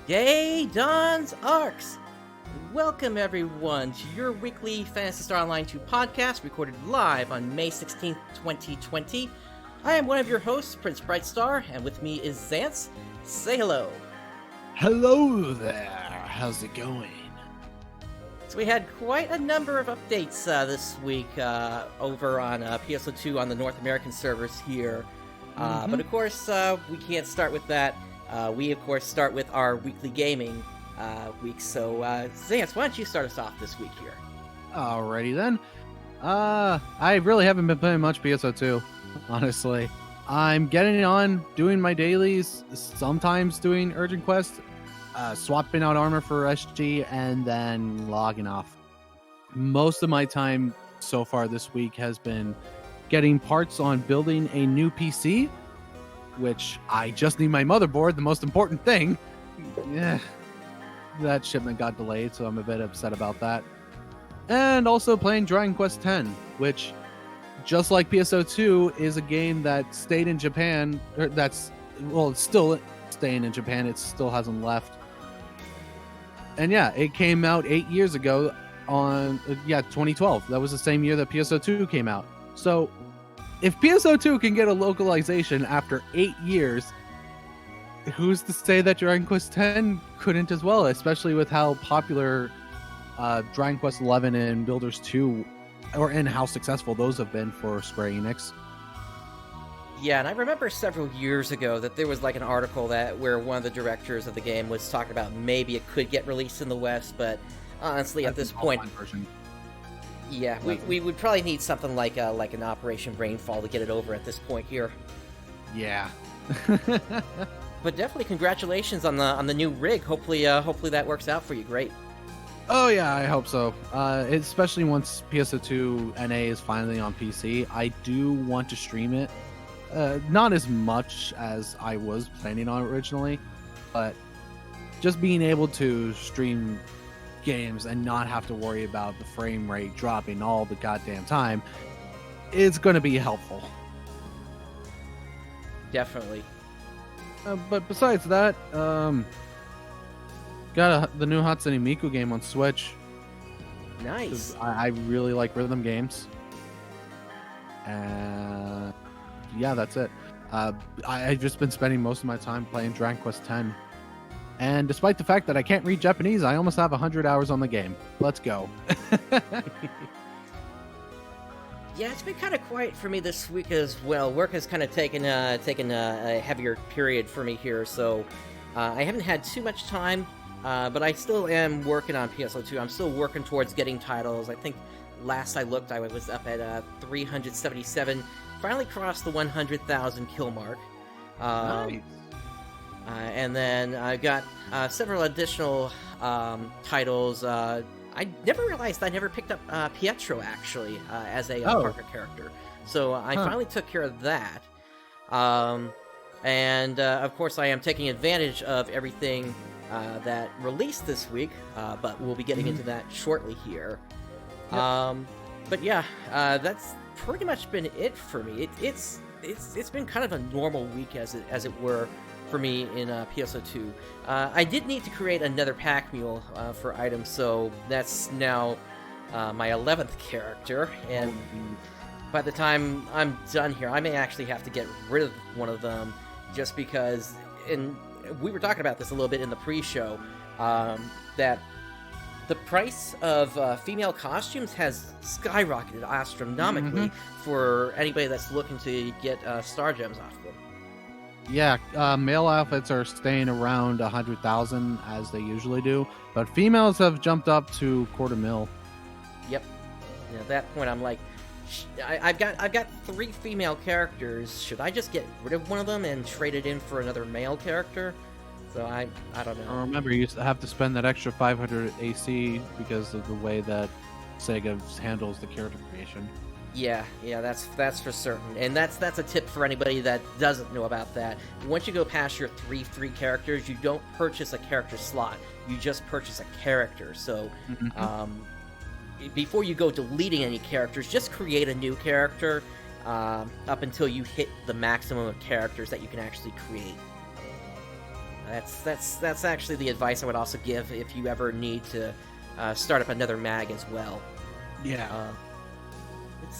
Yay, Dawns ARKS! Welcome everyone to your weekly Phantasy Star Online 2 podcast recorded live on May 16th, 2020. I am one of your hosts, PrinceBrightstar, and with me is Zance. Say hello. Hello there. How's it going? So we had quite a number of updates this week over on PSO2 on the North American servers here. But of course, we can't start with that. We, of course, start with our weekly gaming week. So, Zance, why don't you start us off this week here? Alrighty then. I really haven't been playing much PSO2, honestly. I'm getting on, doing my dailies, sometimes doing urgent quests, swapping out armor for SG, and then logging off. Most of my time so far this week has been getting parts on building a new PC, which I just need my motherboard, the most important thing. Yeah, that shipment got delayed, so I'm a bit upset about that. And also playing Dragon Quest X, which, just like PSO2, is a game that stayed in Japan, it's still staying in Japan, it still hasn't left. And yeah, it came out 8 years ago on, 2012. That was the same year that PSO2 came out. So, if PSO2 can get a localization after 8 years, who's to say that Dragon Quest X couldn't as well, especially with how popular Dragon Quest XI and Builders 2, and how successful those have been for Square Enix. Yeah, and I remember several years ago that there was like an article where one of the directors of the game was talking about maybe it could get released in the West, but honestly, at this point... Yeah, we would probably need something like an Operation Rainfall to get it over at this point here. Yeah. But definitely congratulations on the new rig. Hopefully that works out for you. Great. Oh yeah, I hope so. Especially once PSO2 NA is finally on PC, I do want to stream it. Not as much as I was planning on originally, but just being able to stream games and not have to worry about the frame rate dropping all the goddamn time, it's going to be helpful. Definitely. But besides that, got the new Hatsune Miku game on Switch. Nice. I really like rhythm games. And yeah, that's it. I've just been spending most of my time playing Dragon Quest X. And despite the fact that I can't read Japanese, I almost have 100 hours on the game. Let's go. Yeah, it's been kind of quiet for me this week as well. Work has kind of taken a heavier period for me here, so I haven't had too much time, but I still am working on PSO2. I'm still working towards getting titles. I think last I looked, I was up at 377. Finally crossed the 100,000 kill mark. Nice. And then I got several additional titles. I never realized I never picked up Pietro, actually, as a partner character. So I finally took care of that. And, of course, I am taking advantage of everything that released this week, but we'll be getting into that shortly here. Yep. But yeah, that's pretty much been it for me. It's been kind of a normal week, as it were, for me in PSO2. I did need to create another pack mule for items, so that's now my 11th character, and by the time I'm done here, I may actually have to get rid of one of them, just because, and we were talking about this a little bit in the pre-show, that the price of female costumes has skyrocketed astronomically for anybody that's looking to get star gems off them. Yeah, male outfits are staying around 100,000 as they usually do, but females have jumped up to $250,000. Yep. Yeah, at that point, I'm like, I've got 3 female characters. Should I just get rid of one of them and trade it in for another male character? So I don't know. Remember, you have to spend that extra 500 AC because of the way that Sega handles the character creation. Yeah, that's for certain, and that's a tip for anybody that doesn't know about that. Once you go past your 3 free characters, you don't purchase a character slot. You just purchase a character. So, before you go deleting any characters, just create a new character up until you hit the maximum of characters that you can actually create. That's actually the advice I would also give if you ever need to start up another mag as well. Yeah.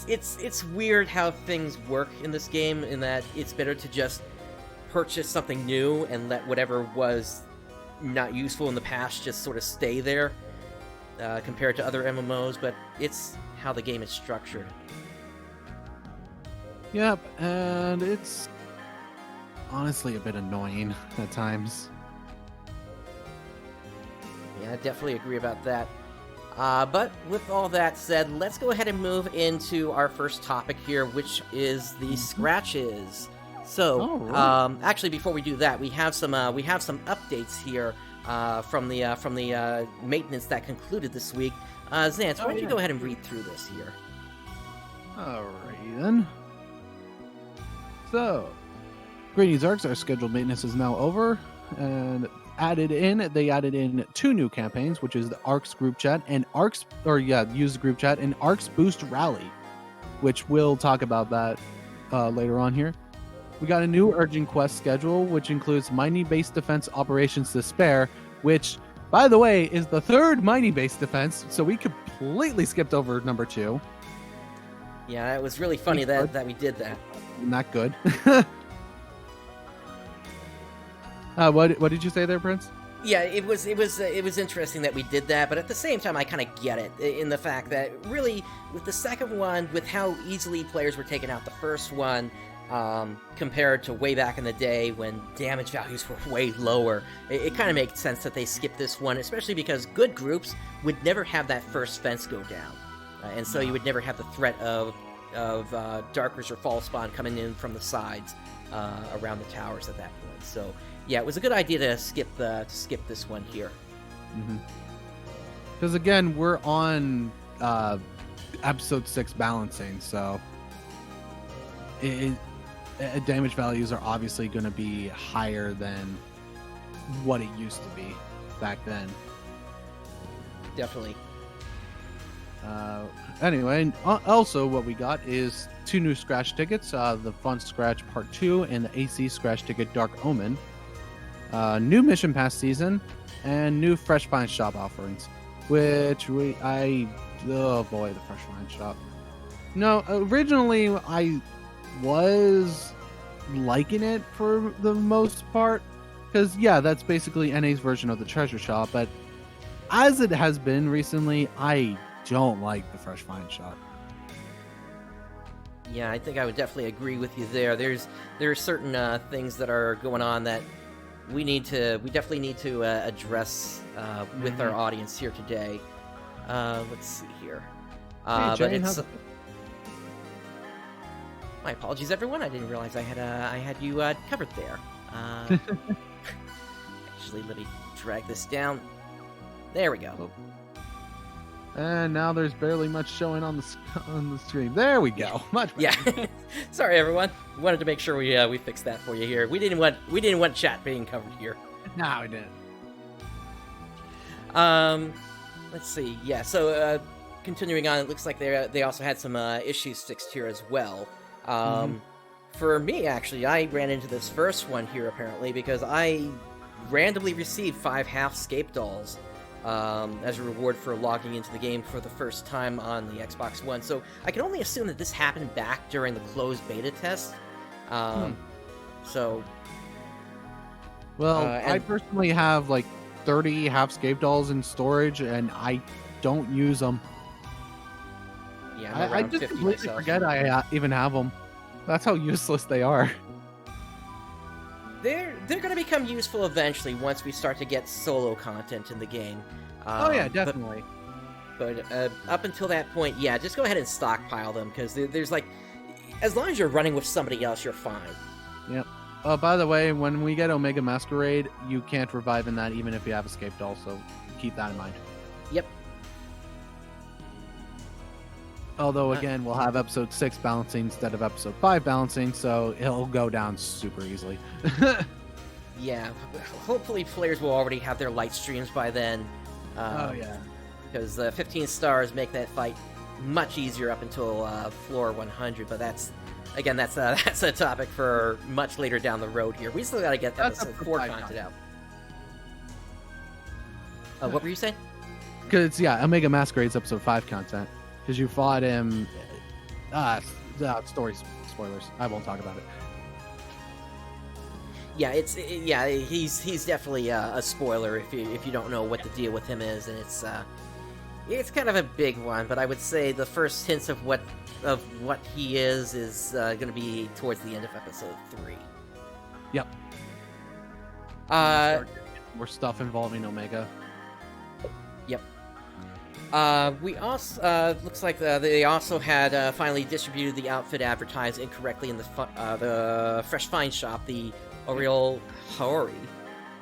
It's weird how things work in this game, in that it's better to just purchase something new and let whatever was not useful in the past just sort of stay there, compared to other MMOs, but it's how the game is structured. Yep, and it's honestly a bit annoying at times. Yeah, I definitely agree about that. But with all that said, let's go ahead and move into our first topic here, which is the Sratches. So, right. actually, before we do that, we have some updates here from the maintenance that concluded this week. Xantz, why don't you go ahead and read through this here? Alrighty then. So, Dawns ARKS, our scheduled maintenance is now over, and they added in 2 new campaigns, which is the ARKS group chat and use the group chat and ARKS Boost Rally, which we'll talk about that later on here. We got a new urgent quest schedule, which includes Mighty Base Defense Operations Despair, which, by the way, is the 3rd Mighty Base Defense, so we completely skipped over number 2. Yeah, it was really funny that we did that. Not good. What did you say there, Prince? Yeah, it was interesting that we did that, but at the same time, I kind of get it in the fact that really, with the second one, with how easily players were taking out the first one, compared to way back in the day when damage values were way lower, it kind of makes sense that they skipped this one, especially because good groups would never have that first fence go down, and so you would never have the threat of Darkers or Fall Spawn coming in from the sides around the towers at that point. So yeah, it was a good idea to skip this one here. Because again, we're on episode 6 balancing, so damage values are obviously going to be higher than what it used to be back then. Definitely. Anyway, also what we got is 2 new scratch tickets, the Fun Scratch Part 2 and the AC Scratch Ticket Dark Omen, new Mission Pass season, and new Fresh Find Shop offerings, which oh boy, the Fresh Find Shop. No, originally I was liking it for the most part, because yeah, that's basically NA's version of the treasure shop, but as it has been recently, I don't like the Fresh Find Shop. Yeah, I think I would definitely agree with you there. There are certain things that are going on that we definitely need to address with our audience here today. Let's see here. Hey, Jane, but my apologies, everyone. I didn't realize I had you covered there. Actually, let me drag this down. There we go. And now there's barely much showing on the stream. There we go. Much better. Yeah. Sorry, everyone. We wanted to make sure we fixed that for you here. We didn't want chat being covered here. No, we didn't. Let's see. Yeah. So continuing on, it looks like they also had some issues fixed here as well. For me, actually, I ran into this first one here apparently because I randomly received 5 half-scape dolls as a reward for logging into the game for the first time on the Xbox One. So I can only assume that this happened back during the closed beta test. So... Well, I personally have like 30 half-scape dolls in storage, and I don't use them. Yeah, I just completely forget I even have them. That's how useless they are. They're going to become useful eventually once we start to get solo content in the game. Oh yeah, definitely. But up until that point, yeah, just go ahead and stockpile them, because there's like, as long as you're running with somebody else, you're fine. Yep. By the way, when we get Omega Masquerade, you can't revive in that even if you have escape doll, so keep that in mind. Yep. Although, again, we'll have episode 6 balancing instead of episode 5 balancing, so it'll go down super easily. Yeah, hopefully players will already have their light streams by then. Oh, yeah. Because 15 stars make that fight much easier up until floor 100, but that's a topic for much later down the road here. We still got to get episode 4 content out. What were you saying? Because yeah, Omega Masquerade's episode 5 content. Because you fought him. Story spoilers. I won't talk about it. Yeah, he's definitely a spoiler if you don't know what the deal with him is, and it's kind of a big one. But I would say the first hints of what he is going to be towards the end of episode 3. Yep. More stuff involving Omega. Yep. We also looks like they also had finally distributed the outfit advertised incorrectly in the Fresh Find shop, the Oriole Haori,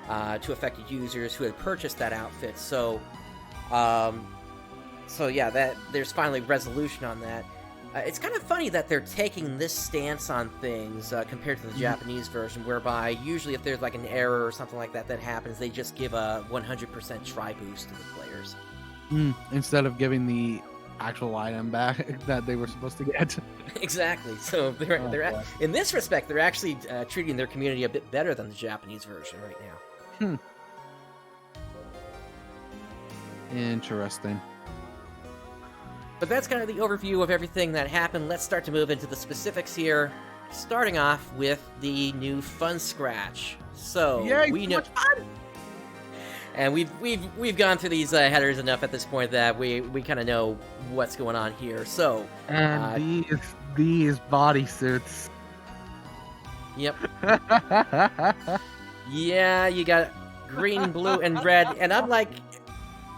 to affected users who had purchased that outfit. So yeah, that there's finally resolution on that. It's kind of funny that they're taking this stance on things compared to the Japanese version, whereby usually if there's like an error or something like that happens, they just give a 100% try boost to the players. Instead of giving the actual item back that they were supposed to get. Exactly. So they're in this respect, they're actually treating their community a bit better than the Japanese version right now. Interesting. But that's kind of the overview of everything that happened. Let's start to move into the specifics here, starting off with the new Fun Scratch. So we know, fun! And we've gone through these headers enough at this point that we kind of know what's going on here. So and these bodysuits. Yep. Yeah, you got green, blue, and red, and I'm like,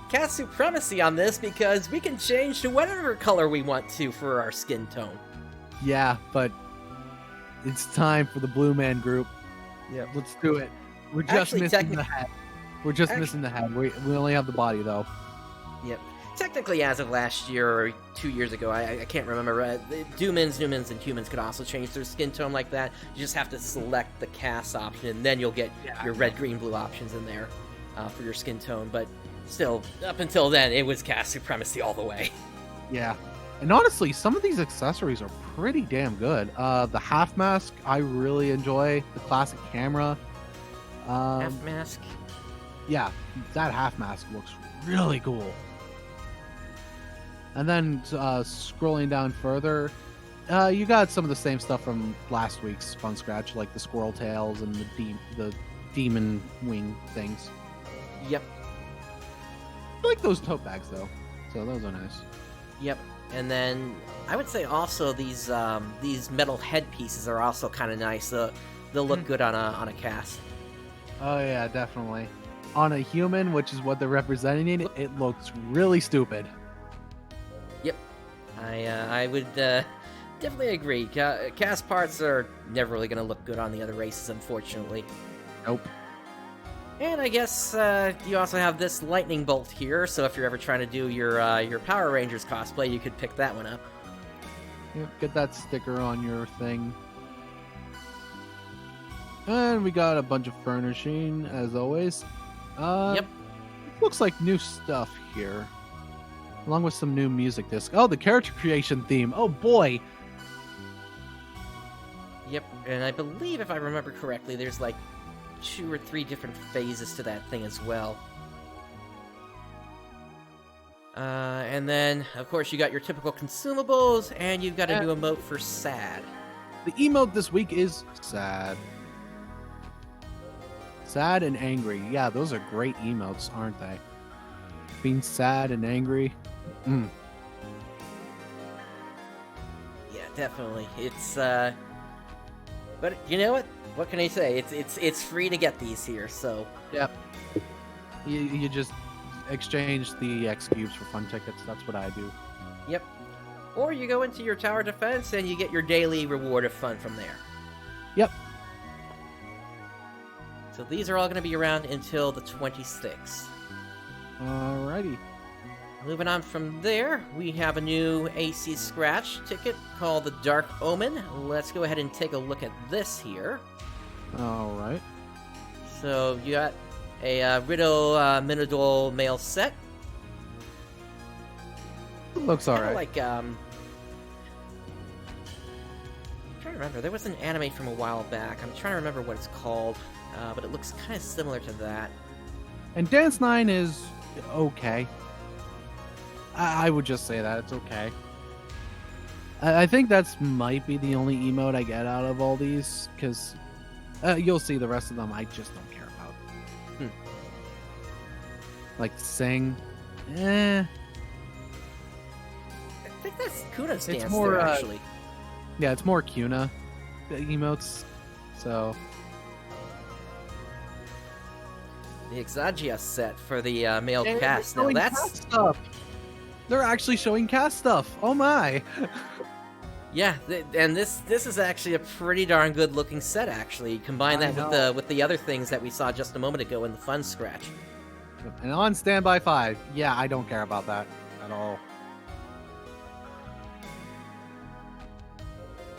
cast supremacy on this because we can change to whatever color we want to for our skin tone. Yeah, but it's time for the Blue Man group. Yeah, let's do it. We're just missing the head. We're just missing the head. We only have the body though. Yep. Technically, as of last year or 2 years ago, I can't remember. Newmans, and humans could also change their skin tone like that. You just have to select the cast option, and then you'll get your red, green, blue options in there for your skin tone. But still, up until then, it was cast supremacy all the way. Yeah. And honestly, some of these accessories are pretty damn good. The half mask, I really enjoy. The classic camera. Half mask? Yeah, that half mask looks really cool. And then scrolling down further, you got some of the same stuff from last week's Fun Scratch, like the squirrel tails and the demon wing things. Yep. I like those tote bags though, so those are nice. Yep. And then I would say also these metal headpieces are also kind of nice. They'll look good on a cast. Oh yeah, definitely. On a human, which is what they're representing, it looks really stupid. Yep, I would definitely agree. Cast parts are never really going to look good on the other races, unfortunately. Nope. And I guess you also have this lightning bolt here, so if you're ever trying to do your Power Rangers cosplay, you could pick that one up. Yep, get that sticker on your thing. And we got a bunch of furnishing, as always. Yep. Looks like new stuff here. Along with some new music disc. Oh, the character creation theme. Oh, boy. Yep, and I believe, if I remember correctly, there's like 2 or 3 different phases to that thing as well. And then, of course, you got your typical consumables, and you've got a new emote for sad. The emote this week is sad. Sad and angry. Yeah, those are great emotes, aren't they? Being sad and angry. Yeah, definitely. It's but you know what? What can I say? It's free to get these here, so. Yep. You just exchange the X cubes for fun tickets. That's what I do. Yep. Or you go into your tower defense and you get your daily reward of fun from there. Yep. So these are all going to be around until the 26th. Alrighty. Moving on from there, we have a new AC Scratch ticket called the Dark Omen. Let's go ahead and take a look at this here. Alright. So you got a Riddle Minidol male set. Looks alright. Like, I'm trying to remember. There was an anime from a while back. I'm trying to remember what it's called, but it looks kind of similar to that. And Dance 9 is okay. I would just say that it's okay. I think that's might be the only emote I get out of all these, because you'll see the rest of them I just don't care about. Like sing, I think that's Kuna's dance it's more there, actually. yeah, it's more Kuna emotes. So The Exagia set for the male and cast. they're Now showing that's cast stuff. They're actually showing cast stuff. Oh my! yeah, and this is actually a pretty darn good looking set. Actually, combine I that know. with the other things that we saw just a moment ago in the fun scratch. And on standby 5, yeah, I don't care about that at all.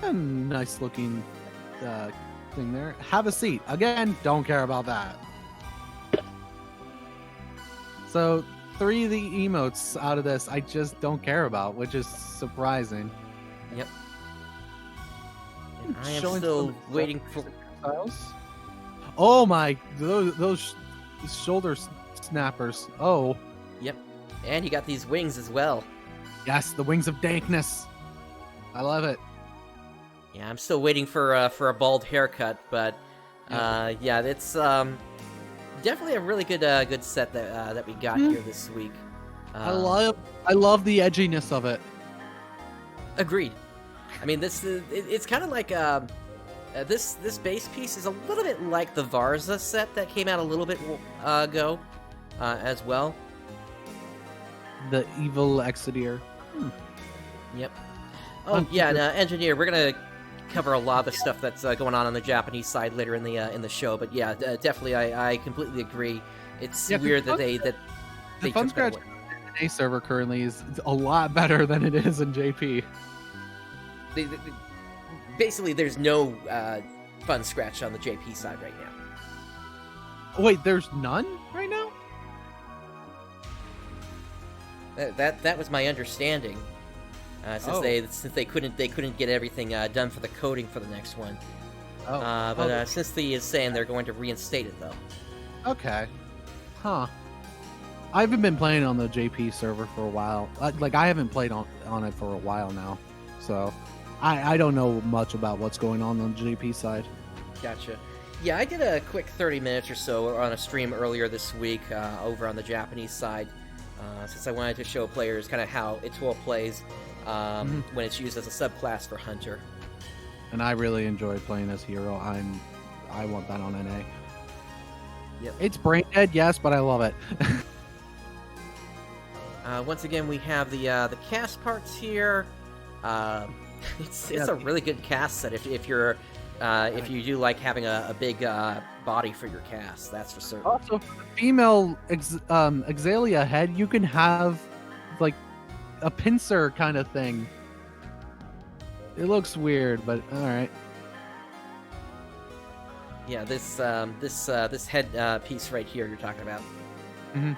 A nice looking thing there. Have a seat. Again, don't care about that. So 3 of the emotes out of this I just don't care about, which is surprising. Yep. And I am Showing still some waiting for. styles. Oh my, those shoulder snappers. Oh, Yep. And you got these wings as well. yes, the wings of dankness. I love it. Yeah, I'm still waiting for a bald haircut, but yeah, it's definitely a really good set that we got here this week. I love the edginess of it. Agreed. I mean, it's kind of like this base piece is a little bit like the Varza set that came out a little bit ago as well. The evil Exodeer. Yep. Oh yeah, and Engineer, we're gonna cover a lot of the stuff that's going on the Japanese side later in the show. But yeah, definitely, I completely agree. It's weird that they the took Fun that Scratch away. A server currently is a lot better than it is in JP. Basically, there's no fun scratch on the JP side right now. Wait, there's none right now? That was my understanding. Since they couldn't get everything done for the coding for the next one. But since the is saying they're going to reinstate it though. Okay. Huh. I haven't been playing on the JP server for a while. Like I haven't played on it for a while now, so I don't know much about what's going on the JP side. Gotcha. Yeah, I did a quick 30 minutes or so on a stream earlier this week over on the Japanese side, since I wanted to show players kind of how Itoa plays when it's used as a subclass for Hunter. And I really enjoy playing as hero. I want that on NA. Yep. It's brain dead, yes, but I love it. Once again, we have the cast parts here. It's a really good cast set if you're if you do like having a big body for your cast, that's for certain. Also, for the female Exalia head, you can have like a pincer kind of thing. It looks weird, but all right. Yeah, this head piece right here you're talking about. Mm-hmm.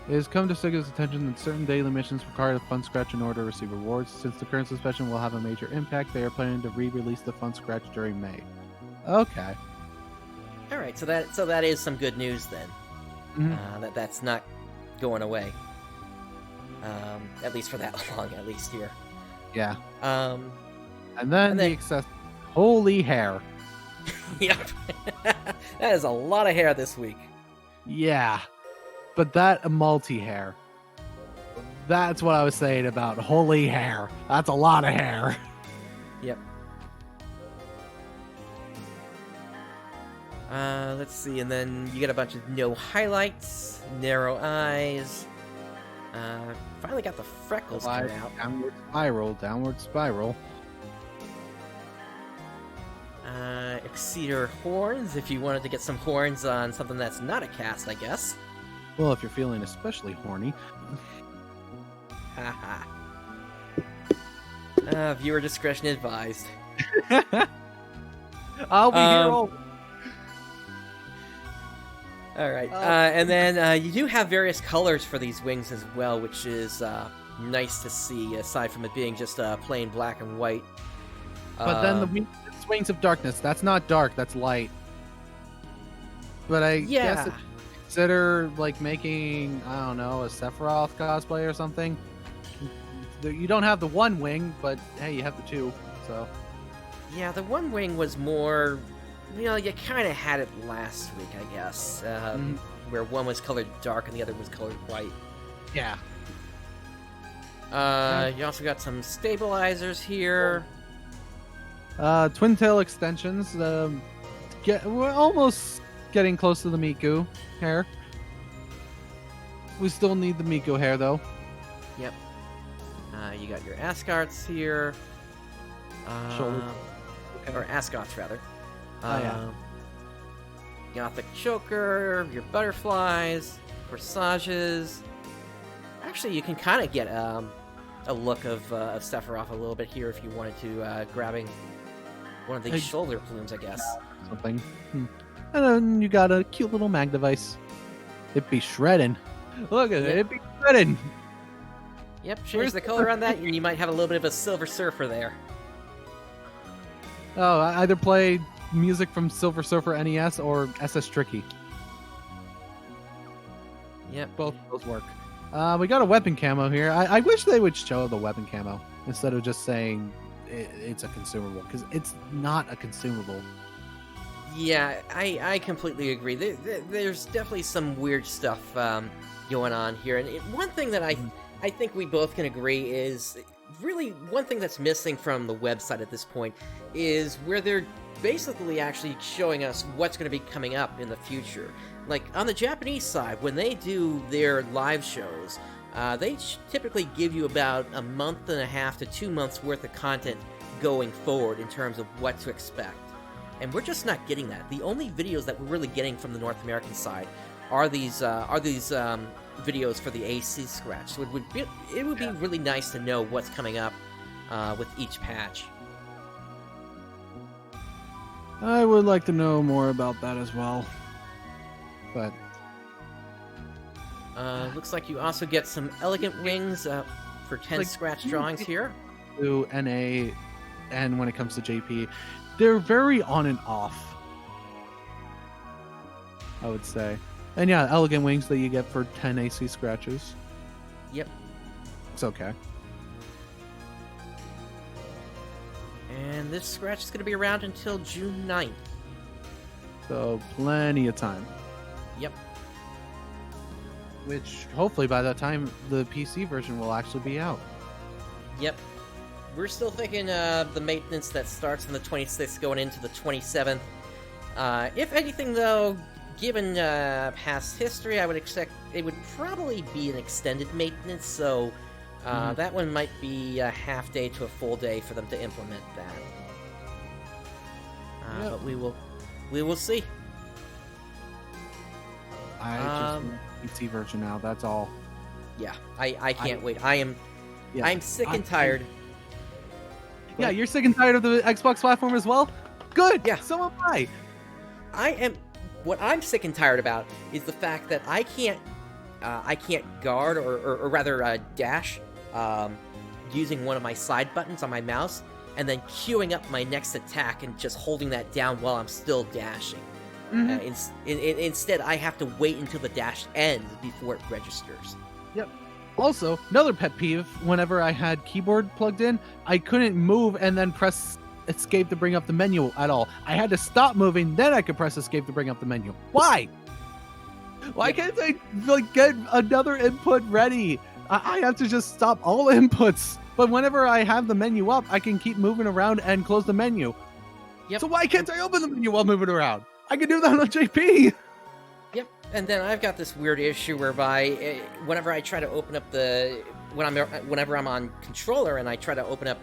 It has come to Sega's attention that certain daily missions require the Fun Scratch in order to receive rewards. Since the current suspension will have a major impact, they are planning to re-release the Fun Scratch during May. Okay. All right, so that is some good news then. Mm-hmm. That's not going away. At least for that long, at least here. Yeah. And then the excess. Holy hair. Yep. That is a lot of hair this week. Yeah. But that multi-hair. That's what I was saying about holy hair. That's a lot of hair. Yep. Let's see, and then you get a bunch of no highlights, narrow eyes. Finally got the freckles coming out. Downward spiral. Exceeder horns, if you wanted to get some horns on something that's not a cast, I guess. Well, if you're feeling especially horny. Haha. Viewer discretion advised. I'll be here all... Alright, and then you do have various colors for these wings as well, which is nice to see, aside from it being just plain black and white. But then the wings of darkness, that's not dark, that's light. But I guess it's consider like making, I don't know, a Sephiroth cosplay or something. You don't have the one wing, but hey, you have the two. So Yeah, the one wing was more, you kind of had it last week, I guess, where one was colored dark and the other was colored white. yeah. You also got some stabilizers here. Twin tail extensions. We're almost getting close to the Miku hair. We still need the Miku hair though. Yep. You got your Askarts here. Shoulder. Or Ascots, rather. Yeah. Gothic Choker, your butterflies, corsages. Actually, you can kind of get a look of Sephiroth a little bit here if you wanted to, grabbing one of these shoulder plumes, I guess. Something. And then you got a cute little mag device. It'd be shredding. Look at it. It'd be shredding. Yep, change the color on that, and you might have a little bit of a Silver Surfer there. Oh, I either play music from Silver Surfer NES or SS Tricky. Yep. Both of those work. We got a weapon camo here. I wish they would show the weapon camo instead of just saying it's a consumable, because it's not a consumable. Yeah, I completely agree. There's definitely some weird stuff going on here. And one thing that I think we both can agree is, really, one thing that's missing from the website at this point is where they're basically actually showing us what's going to be coming up in the future. Like, on the Japanese side, when they do their live shows, they typically give you about a month and a half to 2 months worth of content going forward in terms of what to expect. And we're just not getting that. The only videos that we're really getting from the North American side are these videos for the AC scratch. So it would be really nice to know what's coming up with each patch. I would like to know more about that as well. But looks like you also get some elegant wings for 10 scratch drawings here. To NA, and when it comes to JP, they're very on and off, I would say. And yeah, elegant wings that you get for 10 AC scratches. Yep. It's okay. And this scratch is going to be around until June 9th. So plenty of time. Yep. Which, hopefully by that time, the PC version will actually be out. Yep. We're still thinking the maintenance that starts on the 26th going into the 27th. If anything, though, given past history, I would expect it would probably be an extended maintenance, so that one might be a half day to a full day for them to implement that. Yep. But we will see. I just want the PC version now, that's all. Yeah, I can't wait. I'm sick and tired. Yeah, you're sick and tired of the Xbox platform as well? Good! Yeah. So am I! What I'm sick and tired about is the fact that I can't guard or rather dash using one of my side buttons on my mouse and then queuing up my next attack and just holding that down while I'm still dashing. Instead, I have to wait until the dash ends before it registers. Yep. Also, another pet peeve, whenever I had keyboard plugged in, I couldn't move and then press escape to bring up the menu at all. I had to stop moving, then I could press escape to bring up the menu. Why? Why can't I get another input ready? I have to just stop all inputs. But whenever I have the menu up, I can keep moving around and close the menu. Yep. So why can't I open the menu while moving around? I can do that on JP. Yep. And then I've got this weird issue whereby whenever I try to open up whenever I'm on controller and I try to open up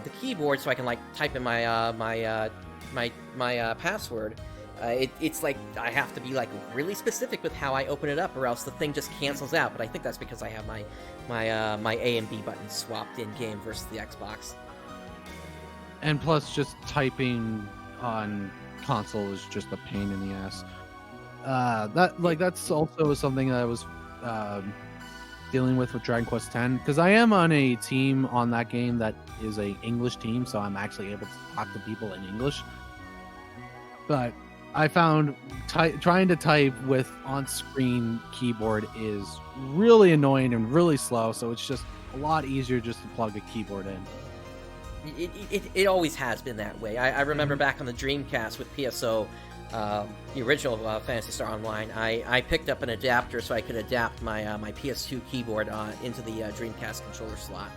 the keyboard so I can type in my password, it's like I have to be really specific with how I open it up, or else the thing just cancels out. But I think that's because I have my A and B buttons swapped in game versus the Xbox. And plus, just typing on console is just a pain in the ass. That's also something that I was dealing with Dragon Quest X, because I am on a team on that game that is a English team, so I'm actually able to talk to people in English. But I found trying to type with on-screen keyboard is really annoying and really slow, so it's just a lot easier just to plug a keyboard in. It always has been that way. I remember back on the Dreamcast with PSO, the original Phantasy Star Online, I picked up an adapter so I could adapt my my PS2 keyboard into the Dreamcast controller slot.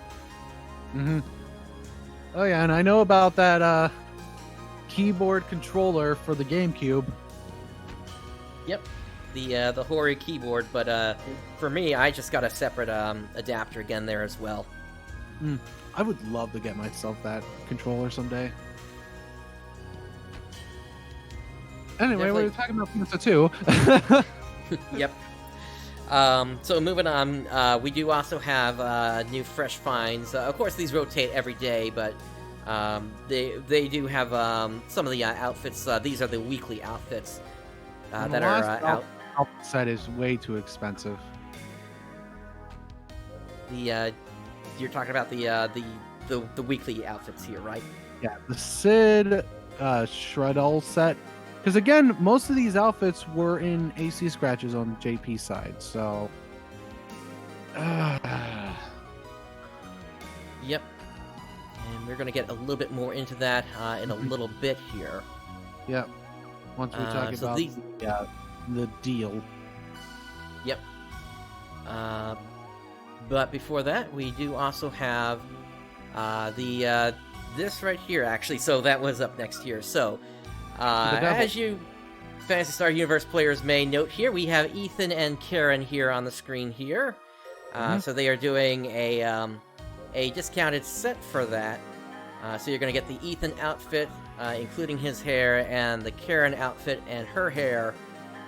Oh yeah, and I know about that keyboard controller for the GameCube. Yep, the Hori keyboard, but for me, I just got a separate adapter again there as well. I would love to get myself that controller someday. Anyway, Definitely. we were talking about PSO2. Yep. So moving on, we do also have new fresh finds. Of course, these rotate every day, but they do have some of the outfits. These are the weekly outfits that are out. Outfit set is way too expensive. You're talking about the weekly outfits here, right? Yeah, the Sid Shreddle set. Because again, most of these outfits were in AC Scratches on JP side, so. Yep. And we're gonna get a little bit more into that in a little bit here. Yep. Once we talk so about these... the deal. Yep. But before that, we do also have this right here, actually. So that was up next year. So, as you Phantasy Star Universe players may note here, we have Ethan and Karen here on the screen here. So they are doing a discounted set for that. So you're going to get the Ethan outfit, including his hair, and the Karen outfit and her hair.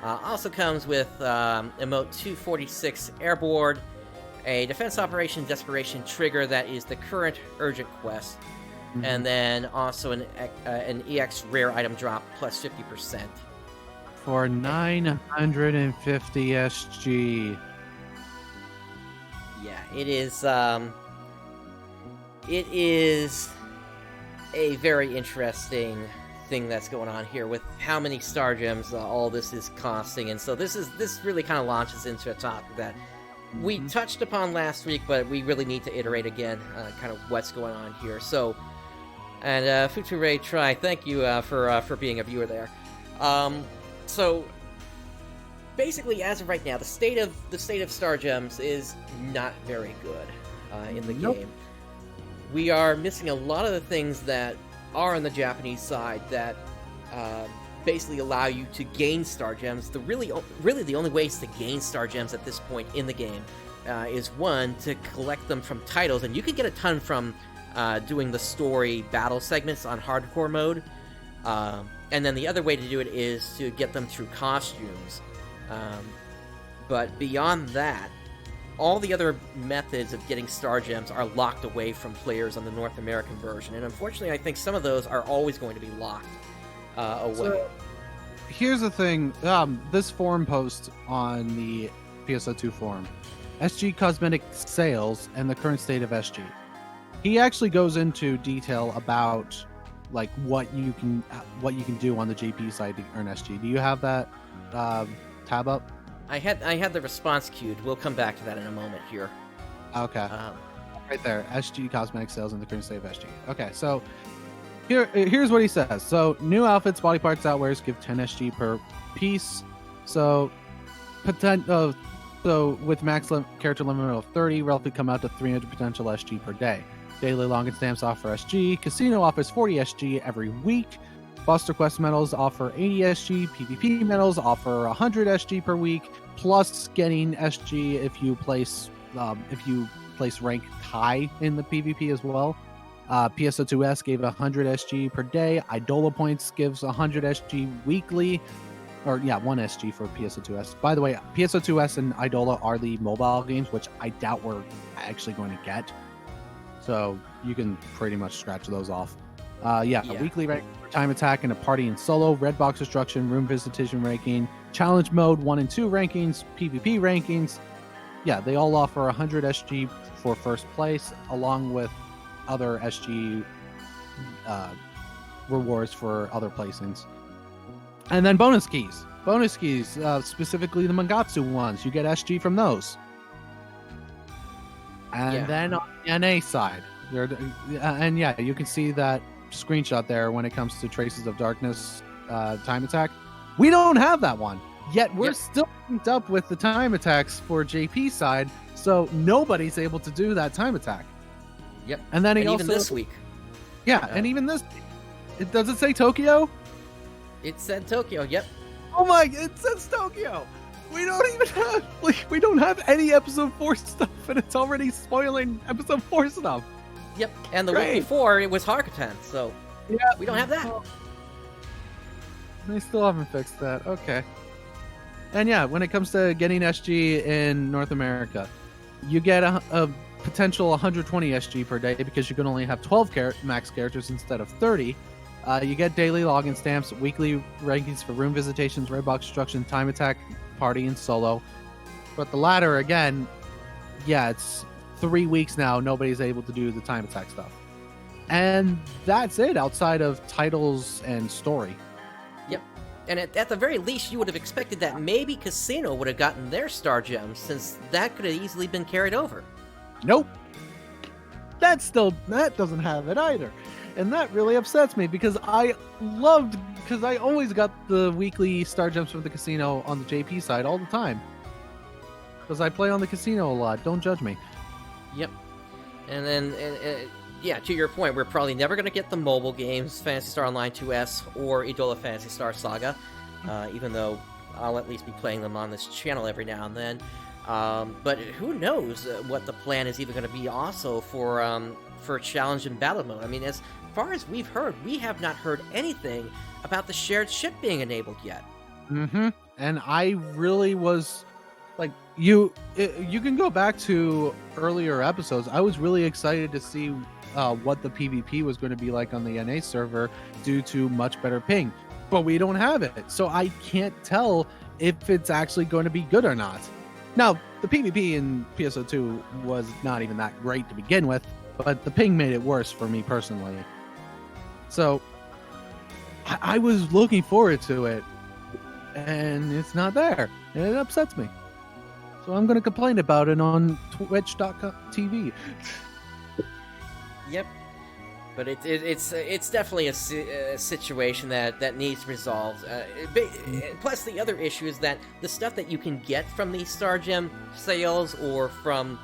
Also comes with emote 246 Airboard, a Defense Operation Desperation trigger that is the current urgent quest, and then also an EX rare item drop plus 50%. For 950 SG. Yeah, it is a very interesting thing that's going on here with how many star gems all this is costing, and so this really kind of launches into a topic that we touched upon last week, but we really need to iterate again, kind of what's going on here. So, and Future Try, thank you for being a viewer there. So basically, as of right now, the state of star gems is not very good in the game. We are missing a lot of the things that are on the Japanese side that basically allow you to gain star gems. Really the only ways to gain star gems at this point in the game is one, to collect them from titles, and you can get a ton from doing the story battle segments on hardcore mode, and then the other way to do it is to get them through costumes. But beyond that, all the other methods of getting star gems are locked away from players on the North American version, and unfortunately I think some of those are always going to be locked away. So, here's the thing, this forum post on the PSO2 forum, SG Cosmetic Sales and the current state of SG. He actually goes into detail about like what you can do on the JP side to earn SG. Do you have that tab up? I had the response queued. We'll come back to that in a moment here. Okay. Right there, SG Cosmetic Sales and the current state of SG. Okay, so here's what he says. So new outfits, body parts, outwears give 10 SG per piece. So with max character limit of 30, roughly come out to 300 potential SG per day. Daily login stamps offer SG. Casino offers 40 SG every week. Buster Quest medals offer 80 SG. PvP medals offer 100 SG per week, plus getting SG if you place rank high in the PvP as well. PSO2S gave 100 SG per day. Idola points gives 100 SG weekly. 1 SG for PSO2S. By the way, PSO2S and Idola are the mobile games, which I doubt we're actually going to get. So you can pretty much scratch those off. Weekly rank for time attack in a party and solo, red box destruction, room visitation ranking, challenge mode 1 and 2 rankings, PvP rankings. Yeah, they all offer 100 SG for first place, along with other SG rewards for other placings. And then bonus keys. Bonus keys, specifically the Mangatsu ones. You get SG from those. And then on the NA side, and yeah, you can see that screenshot there when it comes to Traces of Darkness time attack. We don't have that one. Yet we're still linked up with the time attacks for JP side, so nobody's able to do that time attack. Yep. And then even this week. Yeah, and even this week. Does it say Tokyo? It said Tokyo, yep. Oh my, it says Tokyo! We don't even have, we don't have any episode 4 stuff, and it's already spoiling episode 4 stuff. Yep, and the week before, it was Hakuten, so we don't have that. They still haven't fixed that, okay. And yeah, when it comes to getting SG in North America, you get a potential 120 SG per day because you can only have 12 max characters instead of 30. You get daily login stamps, weekly rankings for room visitations, red box destruction, time attack, party, and solo. But the latter, again, yeah, it's 3 weeks now. Nobody's able to do the time attack stuff. And that's it outside of titles and story. Yep. And at the very least, you would have expected that maybe Casino would have gotten their Star Gems, since that could have easily been carried over. Nope. That doesn't have it either. And that really upsets me because I always got the weekly Star Gems from the Casino on the JP side all the time. Because I play on the Casino a lot. Don't judge me. Yep. And then, yeah, to your point, we're probably never going to get the mobile games, Phantasy Star Online 2S or Idola Phantasy Star Saga, even though I'll at least be playing them on this channel every now and then. But who knows what the plan is even going to be also for Challenge and Battle Mode. I mean, as far as we've heard, we have not heard anything about the shared ship being enabled yet. Mm-hmm. And I really was, like, you can go back to earlier episodes. I was really excited to see what the PvP was going to be like on the NA server due to much better ping. But we don't have it, so I can't tell if it's actually going to be good or not. Now, the PvP in PSO2 was not even that great to begin with, but the ping made it worse for me personally. So, I was looking forward to it, and it's not there, and it upsets me. So I'm going to complain about it on twitch.tv. Yep. But it's definitely a situation that needs resolved. Plus, the other issue is that the stuff that you can get from these Star Gem sales or from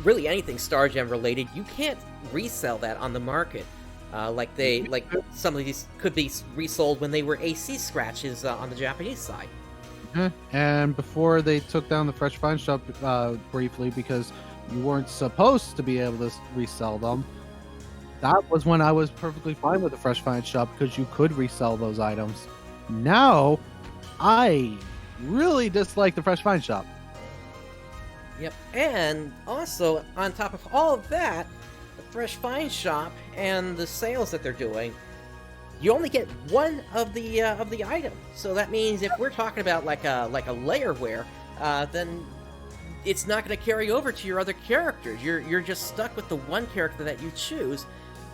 really anything Star Gem related, you can't resell that on the market. Like some of these could be resold when they were AC Sratches on the Japanese side. And before they took down the Fresh Find Shop briefly because you weren't supposed to be able to resell them, that was when I was perfectly fine with the Fresh Find Shop because you could resell those items. Now, I really dislike the Fresh Find Shop. Yep, and also, on top of all of that, the Fresh Find Shop and the sales that they're doing, you only get one of the item. So that means if we're talking about like a layer wear, then it's not going to carry over to your other characters. You're just stuck with the one character that you choose.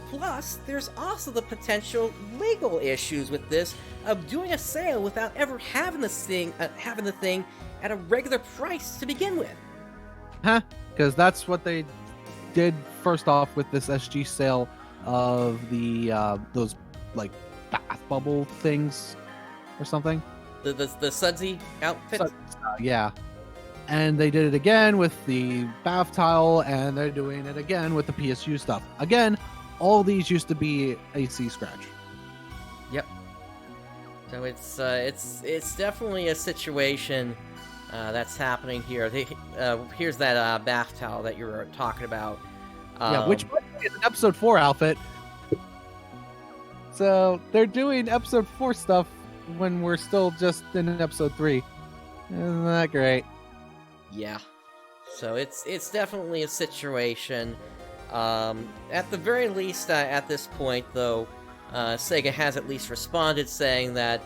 Plus, there's also the potential legal issues with this of doing a sale without ever having the thing at a regular price to begin with. Because that's what they did first off with this SG sale of the those like bath bubble things or something. The sudsy outfit. Yeah. And they did it again with the bath towel, and they're doing it again with the PSU stuff. Again, all these used to be AC Scratch. Yep. So it's definitely a situation that's happening here. Here's that bath towel that you were talking about. Which is an episode 4 outfit. So they're doing episode 4 stuff when we're still just in episode 3. Isn't that great? Yeah. So it's definitely a situation. At the very least, at this point, though, Sega has at least responded, saying that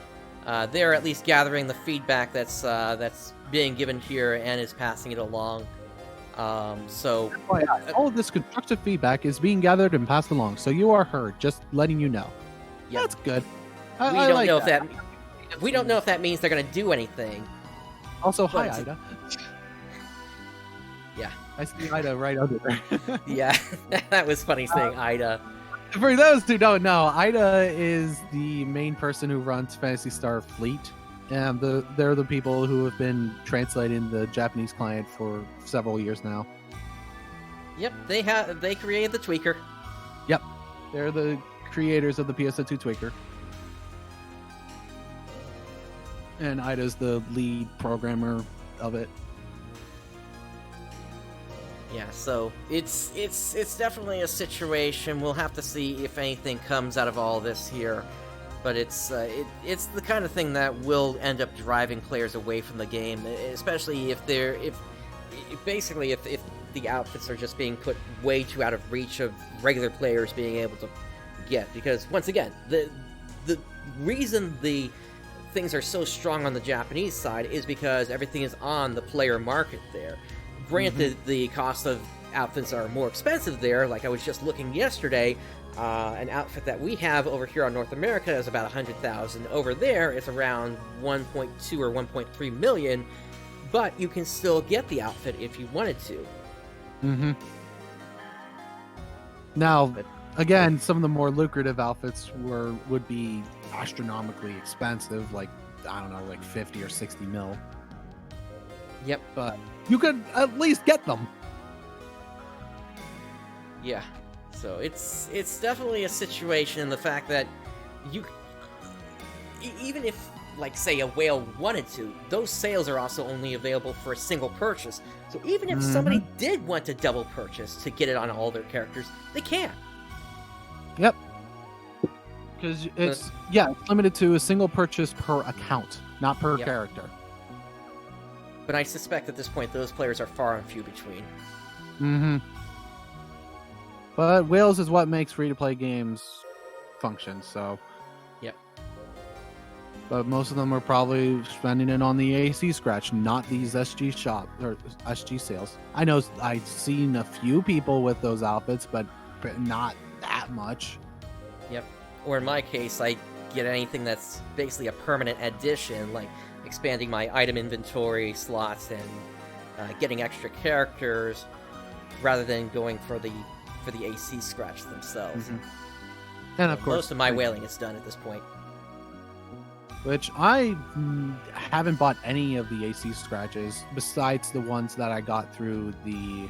they're at least gathering the feedback that's being given here and is passing it along. So all of this constructive feedback is being gathered and passed along, so you are heard. Just letting you know. Yep. That's good. We I don't like know if that. we don't know if that means they're gonna do anything. Also, hi, But- Ida. Yeah. I see Ida right under there. Yeah, that was funny saying Ida. For those who don't know, Ida is the main person who runs Phantasy Star Fleet. And they're the people who have been translating the Japanese client for several years now. Yep, they created the tweaker. Yep. They're the creators of the PSO2 tweaker. And Ida's the lead programmer of it. Yeah, so it's definitely a situation. We'll have to see if anything comes out of all this here, but it's the kind of thing that will end up driving players away from the game, especially if basically if the outfits are just being put way too out of reach of regular players being able to get. Because once again, the reason the things are so strong on the Japanese side is because everything is on the player market there. Granted, the cost of outfits are more expensive there. Like I was just looking yesterday, an outfit that we have over here on North America is about 100,000. Over there, it's around 1.2 or 1.3 million. But you can still get the outfit if you wanted to. Now, again, some of the more lucrative outfits would be astronomically expensive, like I don't know, like 50 or 60 mil. Yep. But you could at least get them. Yeah. So it's definitely a situation in the fact that you, even if, like, say, a whale wanted to, those sales are also only available for a single purchase. So even if somebody did want to double purchase to get it on all their characters, they can. Yep. Because it's limited to a single purchase per account, not per character. But I suspect at this point those players are far and few between. But whales is what makes free-to-play games function, so... Yep. But most of them are probably spending it on the AC scratch, not these SG shop or SG sales. I know I've seen a few people with those outfits, but not that much. Yep. Or in my case, I get anything that's basically a permanent addition, like expanding my item inventory slots and getting extra characters, rather than going for the AC scratch themselves. And of course, most of my whaling is done at this point. Which I haven't bought any of the AC scratches besides the ones that I got through the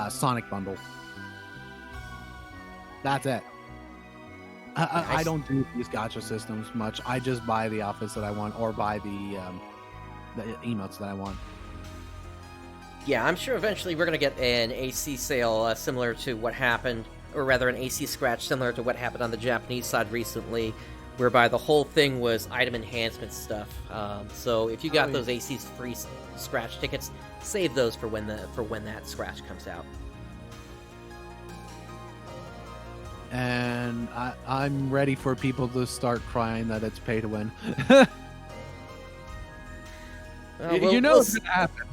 Sonic bundle. That's it. I don't do these gacha systems much. I just buy the outfits that I want or buy the emotes that I want. Yeah, I'm sure eventually we're going to get an AC sale similar to what happened, or rather an AC scratch similar to what happened on the Japanese side recently, whereby the whole thing was item enhancement stuff. So if you got those AC free scratch tickets, save those for when that scratch comes out. And I'm ready for people to start crying that it's pay to win. You know it's gonna happen.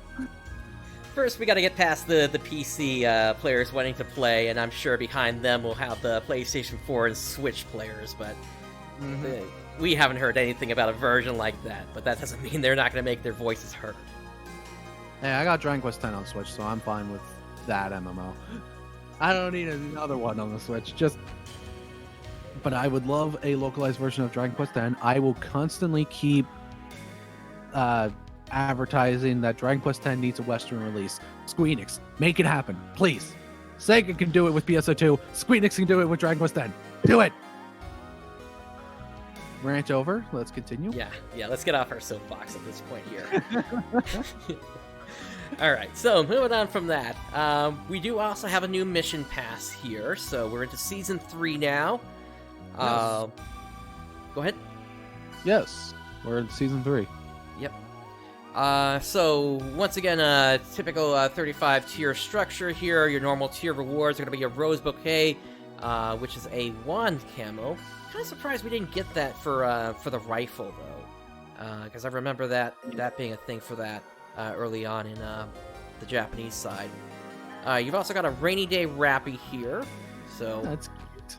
First, we got to get past the PC players wanting to play, and I'm sure behind them we'll have the PlayStation 4 and Switch players, but we haven't heard anything about a version like that, but that doesn't mean they're not going to make their voices heard. Hey, I got Dragon Quest X on Switch, so I'm fine with that MMO. I don't need another one on the Switch, but I would love a localized version of Dragon Quest X. I will constantly keep advertising that Dragon Quest X needs a Western release. Square Enix, make it happen, please. Sega can do it with PSO2. Square Enix can do it with Dragon Quest X. Do it! Rant over. Let's continue. Yeah, let's get off our soapbox at this point here. Alright, so moving on from that, we do also have a new mission pass here, so we're into Season 3 now. Yes. Go ahead. Yes, we're in Season 3. Yep. So, once again, typical 35 tier structure here. Your normal tier rewards are going to be a Rose Bouquet, which is a wand camo. Kind of surprised we didn't get that for the rifle, though. Because I remember that being a thing for that early on in the Japanese side. You've also got a Rainy Day Rappy here. So That's cute.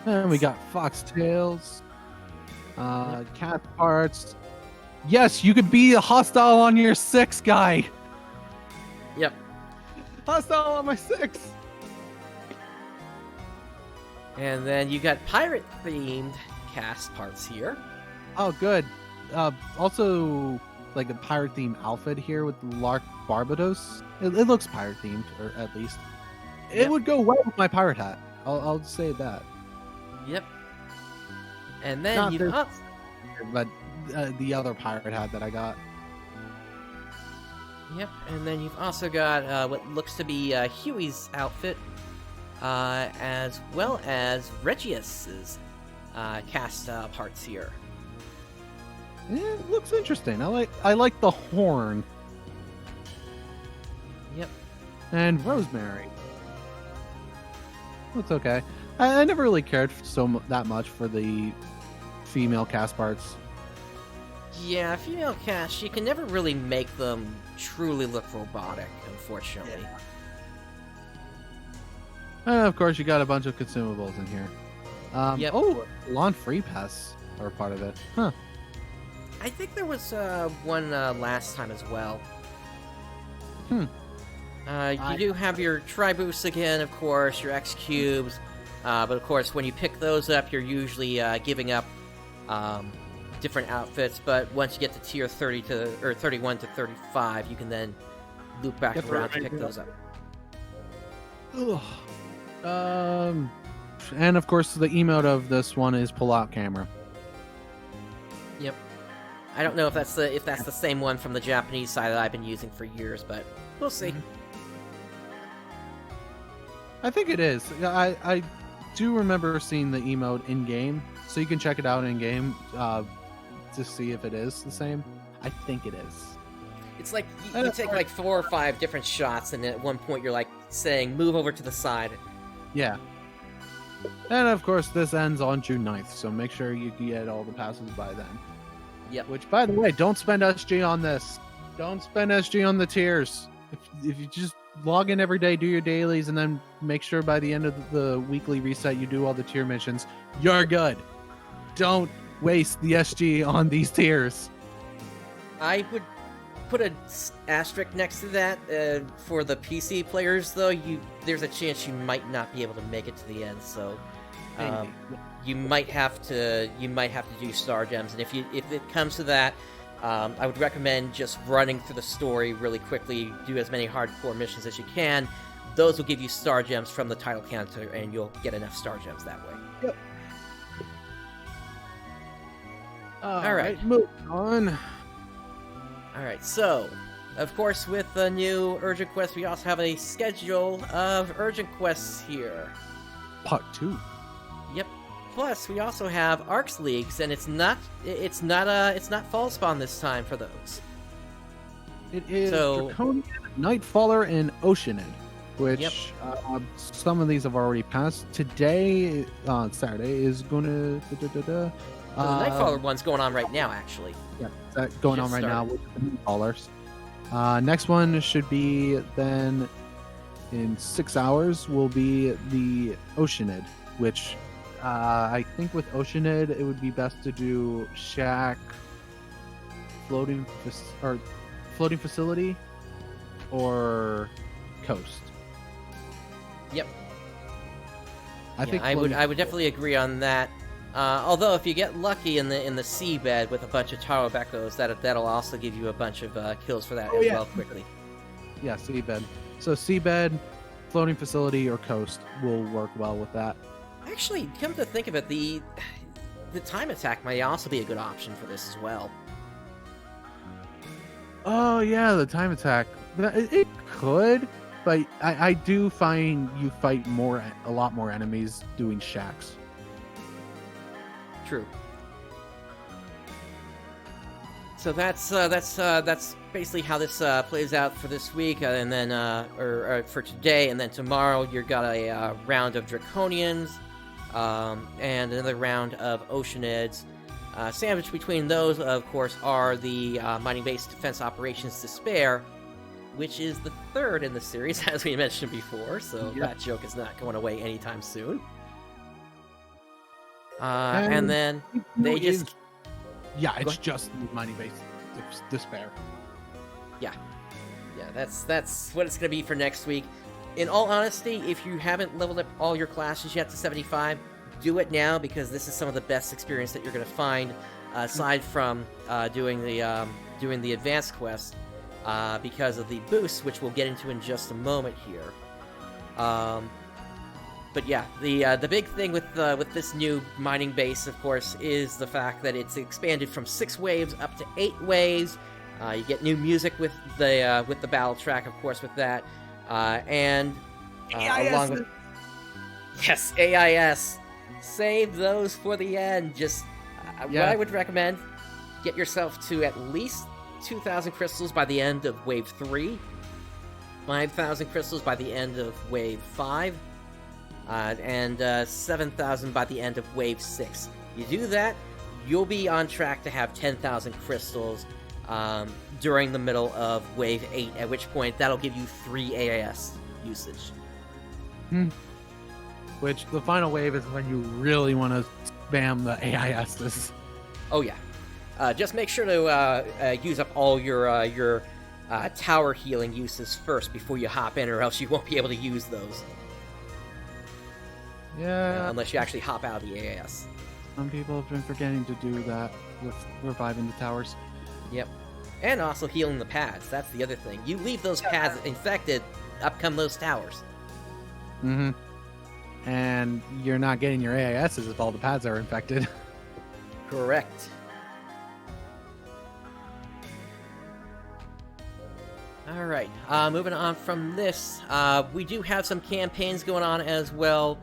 And we got foxtails, cat parts. Yes, you could be a hostile on your 6 guy. Yep. Hostile on my 6. And then you got pirate-themed cast parts here. Oh, good. Also, like a pirate-themed outfit here with Lark Barbados. It looks pirate-themed, or at least. It Yep. would go well with my pirate hat. I'll say that. Yep. And then Not you've this- up. But the other pirate hat that I got. Yep. And then you've also got what looks to be Huey's outfit, as well as Regius's cast parts here. It looks interesting. I like the horn. Yep. And Rosemary. Looks okay. I never really cared that much for the female cast parts. Yeah, female cast, you can never really make them truly look robotic, unfortunately. And of course, you got a bunch of consumables in here. Yep. Oh, lawn free pass are part of it. Huh. I think there was one last time as well. You do have your Triboosts again, of course, your X-Cubes, but of course, when you pick those up, you're usually giving up different outfits, but once you get to tier 31 to 35, you can then loop back around to pick those up. Ugh. And of course, the emote of this one is pull-out camera. Yep. I don't know if that's the same one from the Japanese side that I've been using for years, but we'll see. I think it is. I do remember seeing the emote in-game, so you can check it out in-game to see if it is the same. I think it is. It's like you take like 4 or 5 different shots, and at one point you're like saying, move over to the side. Yeah. And of course, this ends on June 9th, so make sure you get all the passes by then. Yep. Which, by the way, don't spend SG on this. Don't spend SG on the tiers. If you just log in every day, do your dailies, and then make sure by the end of the weekly reset you do all the tier missions, you're good. Don't waste the SG on these tiers. I would put an asterisk next to that for the PC players, though. There's a chance you might not be able to make it to the end, so you might have to do star gems. And if it comes to that, I would recommend just running through the story really quickly. Do as many hardcore missions as you can. Those will give you star gems from the title counter, and you'll get enough star gems that way. Yep. All right. Move on. Alright, so, of course, with the new Urgent Quest, we also have a schedule of Urgent Quests here. Part 2. Yep. Plus, we also have ARKS Leagues, and it's not Fall Spawn this time for those. It is So- Draconian, Nightfaller, and Oceanid, which Yep. Some of these have already passed. Today, Saturday, is going to... The Nightfaller one's going on right now, actually. Yeah, that's going on Just right now started. with the Nightfallers. Next one should be then in 6 hours will be the Oceanid, which I think with Oceanid it would be best to do Shack, floating facility, or Coast. Yep. I think I would definitely agree on that. Although if you get lucky in the seabed with a bunch of Taro Beckos, that'll also give you a bunch of kills for that well quickly. Yeah, seabed. So seabed, floating facility, or coast will work well with that. Actually, come to think of it, the time attack might also be a good option for this as well. Oh yeah, the time attack. It could, but I do find you fight a lot more enemies doing shacks. True. So that's basically how this plays out for this week, and then or for today, and then tomorrow you've got a round of Draconians, and another round of Oceanids. Sandwiched between those, of course, are the mining-based defense operations Despair, which is the third in the series, as we mentioned before. So that joke is not going away anytime soon. And then they just... Yeah, Go it's ahead. just mining base despair. Yeah, that's what it's going to be for next week. In all honesty, if you haven't leveled up all your classes yet to 75, do it now, because this is some of the best experience that you're going to find, aside from doing the advanced quest, because of the boosts, which we'll get into in just a moment here. But yeah, the big thing with this new mining base, of course, is the fact that it's expanded from 6 waves up to 8 waves. You get new music with the battle track, of course, with that, and along with yes, AIS. Save those for the end. Just what I would recommend: get yourself to at least 2,000 crystals by the end of Wave 3, 5,000 crystals by the end of Wave 5. And 7,000 by the end of Wave 6. You do that, you'll be on track to have 10,000 crystals during the middle of Wave 8, at which point that'll give you 3 AIS usage. Which, the final wave is when you really want to spam the AISs. Oh yeah. Just make sure to use up all your tower healing uses first before you hop in, or else you won't be able to use those. Yeah. Unless you actually hop out of the AIS. Some people have been forgetting to do that with reviving the towers. Yep. And also healing the pads. That's the other thing. You leave those pads infected, up come those towers. Mm-hmm. And you're not getting your AISs if all the pads are infected. Correct. Alright, moving on from this, we do have some campaigns going on as well.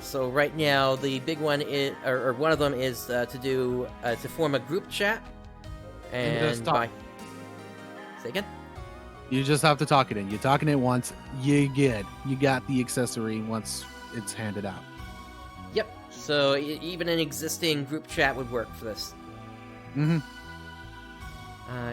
So right now, the big one is, or one of them is to form a group chat. And by... Say again? You just have to talk it in. You talking it once, you got the accessory once it's handed out. Yep. So even an existing group chat would work for this. Mm-hmm.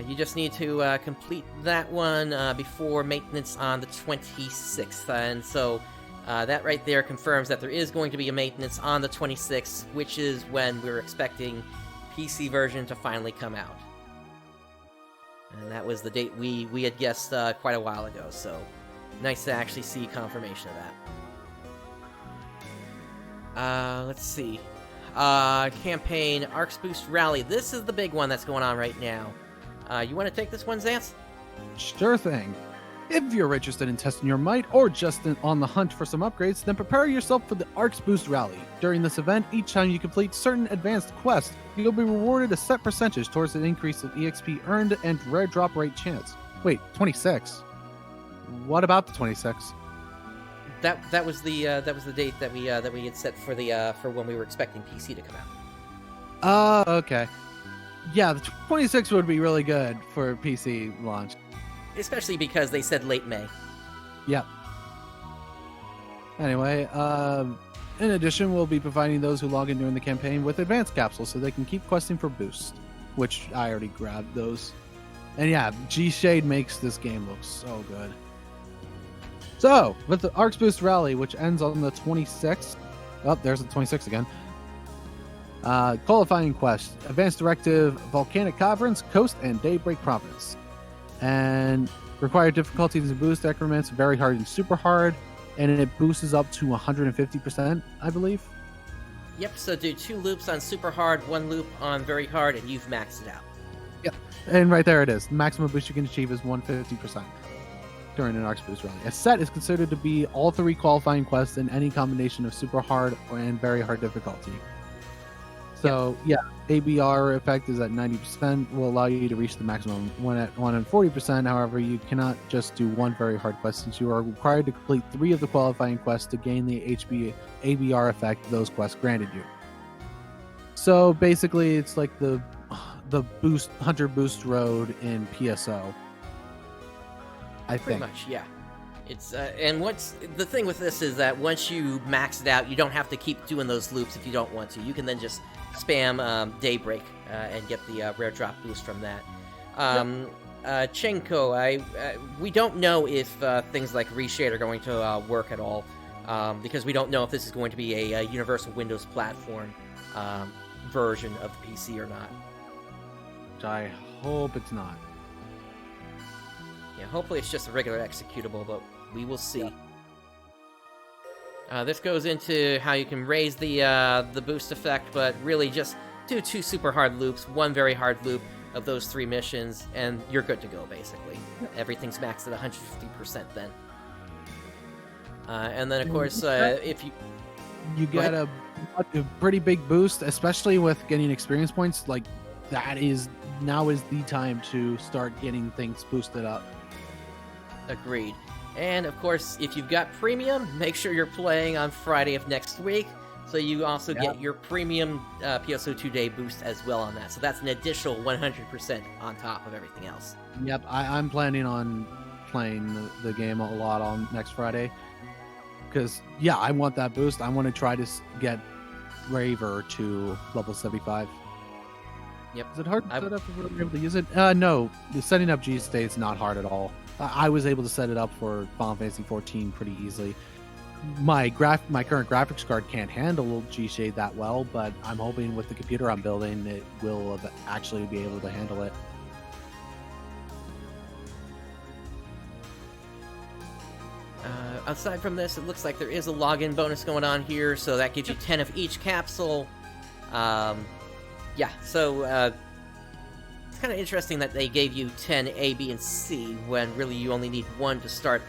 You just need to complete that one before maintenance on the 26th, and so that right there confirms that there is going to be a maintenance on the 26th, which is when we're expecting PC version to finally come out. And that was the date we had guessed quite a while ago, so nice to actually see confirmation of that. Let's see. Campaign ARKS Boost Rally. This is the big one that's going on right now. You want to take this one, Zance? Sure thing. If you're interested in testing your might or just on the hunt for some upgrades, then prepare yourself for the ARKS Boost Rally. During this event, each time you complete certain advanced quests, you'll be rewarded a set percentage towards an increase in EXP earned and rare drop rate chance. Wait, 26? What about the 26? That was the date that we had set for for when we were expecting PC to come out. Okay. Yeah, the 26 would be really good for PC launch. Especially because they said late May. Yep. Anyway, in addition, we'll be providing those who log in during the campaign with advanced capsules so they can keep questing for boost, which I already grabbed those. And yeah, G-Shade makes this game look so good. So, with the ARKS Boost Rally, which ends on the 26th. Oh, there's the 26th again. Qualifying quest: Advanced Directive, Volcanic Caverns, Coast, and Daybreak Province. And required difficulties and boost decrements: very hard and super hard, and it boosts up to 150%, I believe. Yep. So do 2 loops on super hard, 1 loop on very hard, and you've maxed it out. Yep. And right there it is. The maximum boost you can achieve is 150% during an ARKS Boost Rally. A set is considered to be all 3 qualifying quests in any combination of super hard and very hard difficulty. So, yeah, ABR effect is at 90%, will allow you to reach the maximum one at 140%. However, you cannot just do 1 very hard quest, since you are required to complete 3 of the qualifying quests to gain the ABR effect those quests granted you. So, basically, it's like the boost Hunter Boost Road in PSO. I think. Pretty much, yeah. It's and once the thing with this is that once you max it out, you don't have to keep doing those loops if you don't want to. You can then just spam Daybreak and get the rare drop boost from that. Chenko, we don't know if things like Reshade are going to work at all, because we don't know if this is going to be a universal Windows platform. version of the PC or not. Which I hope it's not. Yeah, hopefully it's just a regular executable, but we will see. This goes into how you can raise the boost effect, but really just do 2 super hard loops, 1 very hard loop of those 3 missions, and you're good to go, basically. Everything's maxed at 150% then. And then, of course, if you... You get a pretty big boost, especially with getting experience points. Like, now is the time to start getting things boosted up. Agreed. And, of course, if you've got premium, make sure you're playing on Friday of next week, so you also get your premium PSO2 day boost as well on that. So that's an additional 100% on top of everything else. Yep, I'm planning on playing the game a lot on next Friday. Because, yeah, I want that boost. I want to try to get Raver to level 75. Yep. Is it hard to set up if we're able to use it? No, the setting up G state's not hard at all. I was able to set it up for Final Fantasy 14 pretty easily. My current graphics card can't handle G-Shade that well, but I'm hoping with the computer I'm building, it will actually be able to handle it. Aside from this, it looks like there is a login bonus going on here, so that gives you 10 of each capsule. Yeah, so it's kind of interesting that they gave you 10 A, B, and C, when really you only need 1 to start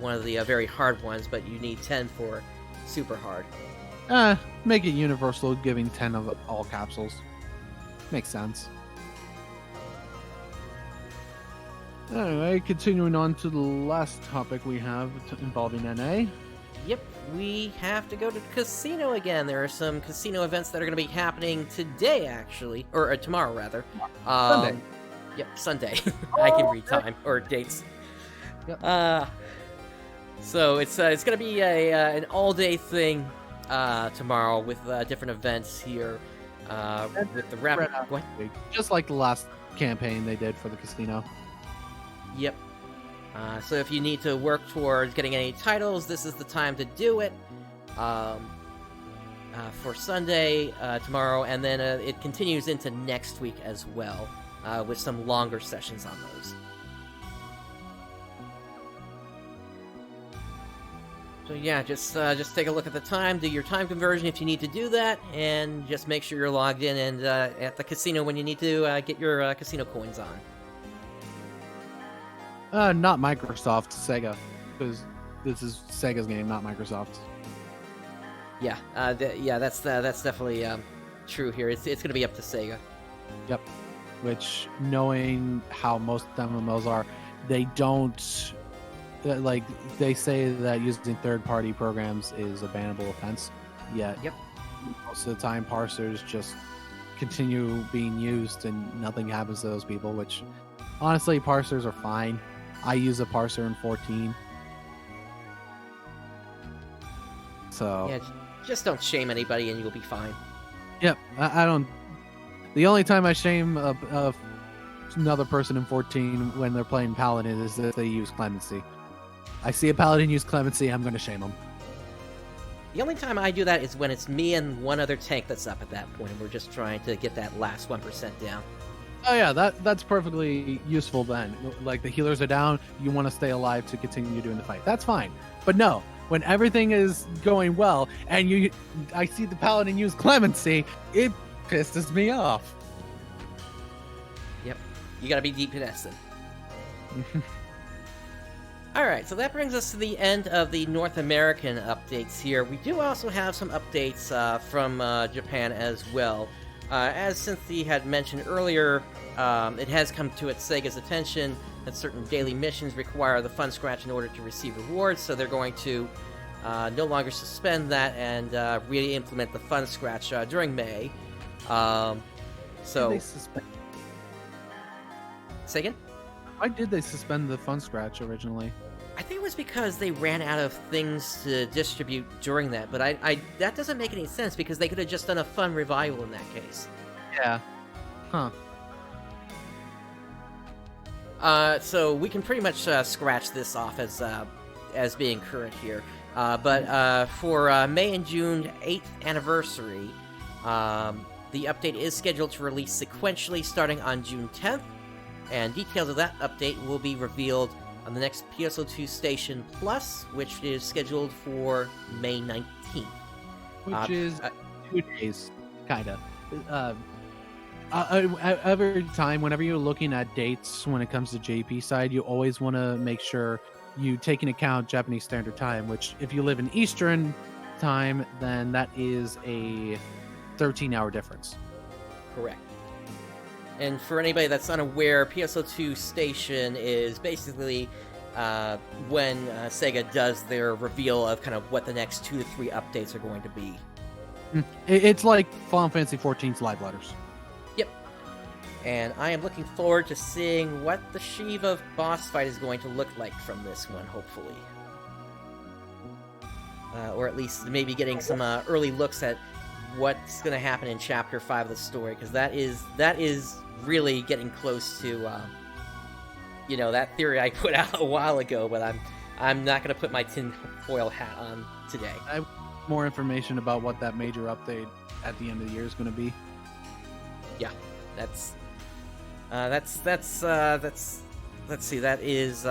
one of the very hard ones, but you need 10 for super hard. Make it universal, giving 10 of all capsules. Makes sense. Anyway, continuing on to the last topic we have involving NA. Yep, we have to go to the casino again. There are some casino events that are going to be happening today, actually. Or tomorrow, rather. Sunday. Yep, Sunday. I can read time, or dates. Yep. So it's going to be an all-day thing tomorrow with different events here. With the rapid... Just like the last campaign they did for the casino. Yep. So if you need to work towards getting any titles, this is the time to do it. For Sunday, tomorrow, and then it continues into next week as well, with some longer sessions on those. So yeah, just take a look at the time, do your time conversion if you need to do that, and just make sure you're logged in and at the casino when you need to get your casino coins on. Not Microsoft, Sega, because this is Sega's game, not Microsoft's. Yeah, that's definitely true here. It's going to be up to Sega. Yep. Which, knowing how most MMOs are, they don't like. They say that using third-party programs is a bannable offense. Yet, most of the time, parsers just continue being used, and nothing happens to those people. Which, honestly, parsers are fine. I use a parser in 14. So yeah, just don't shame anybody and you'll be fine. Yep, I don't. The only time I shame another person in 14 when they're playing Paladin is if they use Clemency. I see a Paladin use Clemency, I'm going to shame them. The only time I do that is when it's me and one other tank that's up at that point, and we're just trying to get that last 1% down. Oh yeah, that's perfectly useful then. Like, the healers are down, you want to stay alive to continue doing the fight. That's fine. But no, when everything is going well, and I see the Paladin use Clemency, it pisses me off. Yep, you gotta be deep in Essen. Alright, so that brings us to the end of the North American updates here. We do also have some updates from Japan as well. As Cynthia had mentioned earlier, it has come to Sega's attention that certain daily missions require the Fun Scratch in order to receive rewards, so they're going to no longer suspend that and re-implement the Fun Scratch during May. They suspend? Say again? Why did they suspend the Fun Scratch originally? I think it was because they ran out of things to distribute during that, but that doesn't make any sense because they could have just done a fun revival in that case. Yeah. Huh. So we can pretty much scratch this off as being current here. But for May and June 8th anniversary, The update is scheduled to release sequentially starting on June 10th, and details of that update will be revealed on the next PSO2 Station Plus, which is scheduled for May 19th. Which is 2 days, kind of. Every time, whenever you're looking at dates when it comes to JP side, you always want to make sure you take into account Japanese Standard Time, which if you live in Eastern Time, then that is a 13-hour difference. Correct. And for anybody that's unaware, PSO2 Station is basically when Sega does their reveal of kind of what the next 2 to 3 updates are going to be. It's like Final Fantasy XIV's live letters. Yep. And I am looking forward to seeing what the Shiva boss fight is going to look like from this one, hopefully. Or at least maybe getting some early looks at what's going to happen in Chapter 5 of the story, because that is really getting close to, that theory I put out a while ago, but I'm not going to put my tinfoil hat on today. I have more information about what that major update at the end of the year is going to be. Yeah, let's see, that is,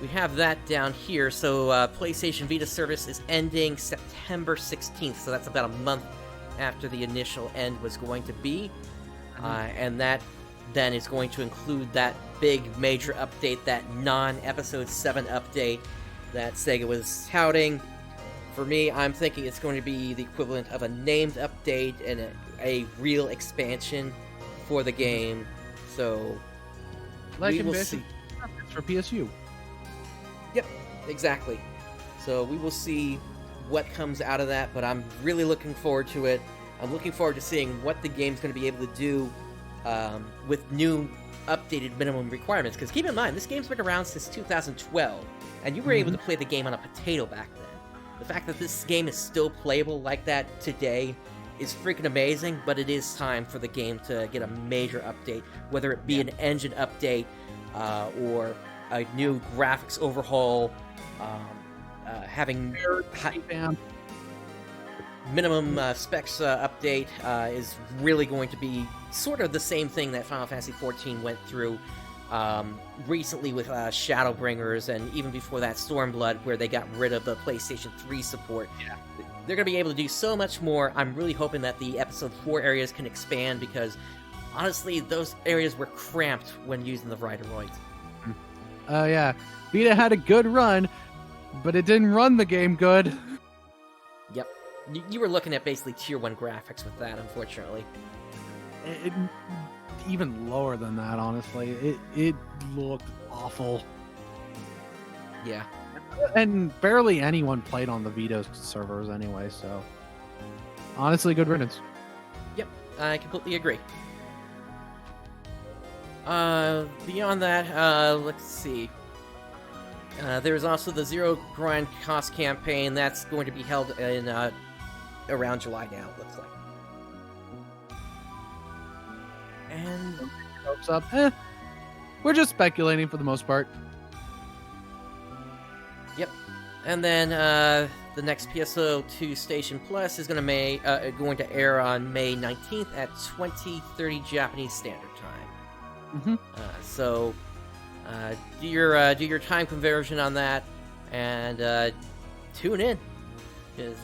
we have that down here. So PlayStation Vita service is ending September 16th, so that's about a month after the initial end was going to be. And that then is going to include that big major update, that non-Episode 7 update that Sega was touting. For me, I'm thinking it's going to be the equivalent of a named update and a real expansion for the game. So Like we will see. For PSU. Yep, exactly. So we will see what comes out of that, but I'm really looking forward to it. I'm looking forward to seeing what the game's going to be able to do with new updated minimum requirements. Because keep in mind, this game's been around since 2012, and you were able to play the game on a potato back then. The fact that this game is still playable like that today is freaking amazing, but it is time for the game to get a major update, whether it be an engine update or a new graphics overhaul, having minimum specs update is really going to be sort of the same thing that Final Fantasy XIV went through recently with Shadowbringers, and even before that Stormblood, where they got rid of the PlayStation 3 support. Yeah. They're going to be able to do so much more. I'm really hoping that the Episode 4 areas can expand, because honestly, those areas were cramped when using the Vitaloids. Yeah. Vita had a good run, but it didn't run the game good. Yep. You were looking at basically Tier 1 graphics with that, unfortunately. Even lower than that, honestly. It looked awful. Yeah. And barely anyone played on the Vita servers anyway, so... honestly, good riddance. Yep, I completely agree. Beyond that, let's see. There's also the Zero Grind Cost campaign that's going to be held in around July now, it looks like. And hopes up. We're just speculating for the most part. Yep. And then the next PSO2 Station Plus is going to air on May 19th at 20:30 Japanese Standard Time. So do your time conversion on that, and tune in, because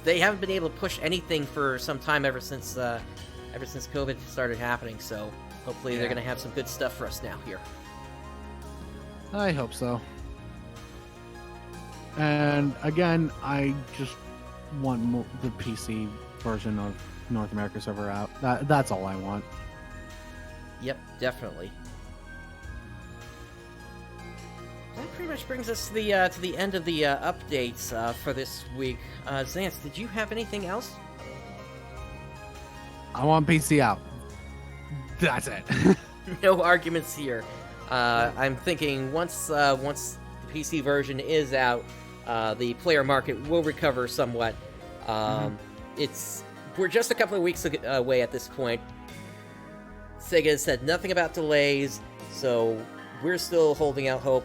they haven't been able to push anything for some time ever since COVID started happening. So hopefully they're going to have some good stuff for us now here. I hope so. And again, I just want the PC version of North America server out. That's all I want. Yep, definitely. That pretty much brings us to the end of the updates for this week. Zance, did you have anything else? I want PC out. That's it. No arguments here. I'm thinking once the PC version is out, the player market will recover somewhat. We're just a couple of weeks away at this point. Sega has said nothing about delays, so we're still holding out hope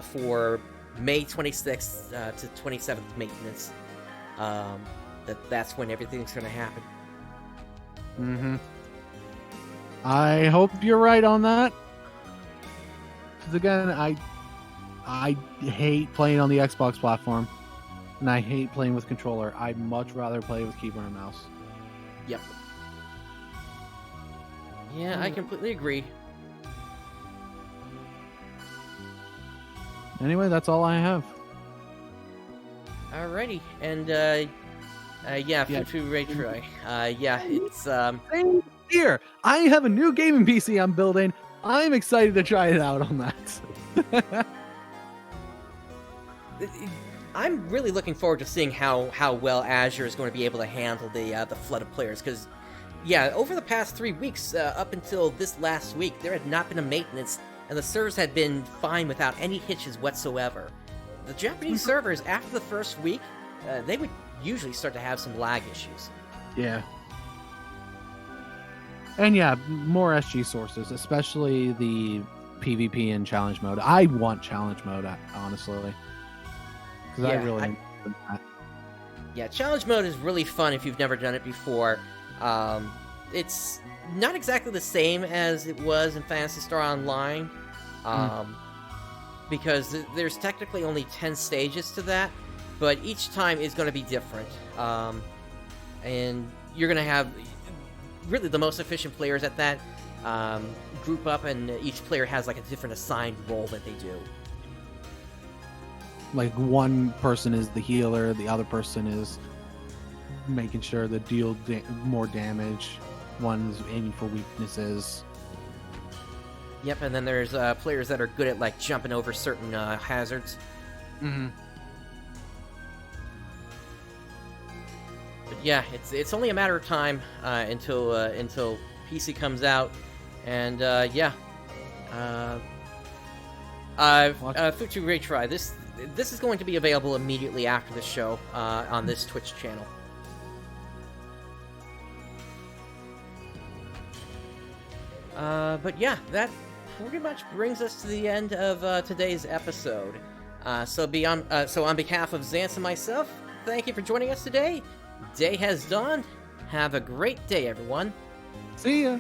for May 26th to 27th maintenance. that's when everything's going to happen. Mm-hmm. I hope you're right on that. Because again, I hate playing on the Xbox platform, and I hate playing with controller. I'd much rather play with keyboard and mouse. Yep. Yeah, I completely agree. Anyway, that's all I have. Alrighty, and Futu Ray Troy. It's Same here. I have a new gaming PC I'm building. I'm excited to try it out on that. I'm really looking forward to seeing how well Azure is going to be able to handle the flood of players, because over the past 3 weeks, up until this last week, there had not been a maintenance, and the servers had been fine without any hitches whatsoever. The Japanese servers, after the first week, they would usually start to have some lag issues. Yeah. And yeah, more SG sources, especially the PvP and challenge mode. I want challenge mode, honestly. Because I really enjoy that. Yeah, challenge mode is really fun if you've never done it before. It's not exactly the same as it was in Phantasy Star Online, because there's technically only 10 stages to that, but each time is going to be different. And you're going to have really the most efficient players at that group up, and each player has like a different assigned role that they do. Like one person is the healer, the other person is making sure to deal more damage, one's aiming for weaknesses. Yep, and then there's players that are good at like jumping over certain hazards. Mm-hmm. But yeah, it's only a matter of time until PC comes out, and Futu Ray Try. This is going to be available immediately after the show on this Twitch channel. But yeah, that pretty much brings us to the end of today's episode. So on behalf of Xance and myself, thank you for joining us today. Day has dawned. Have a great day, everyone. See ya.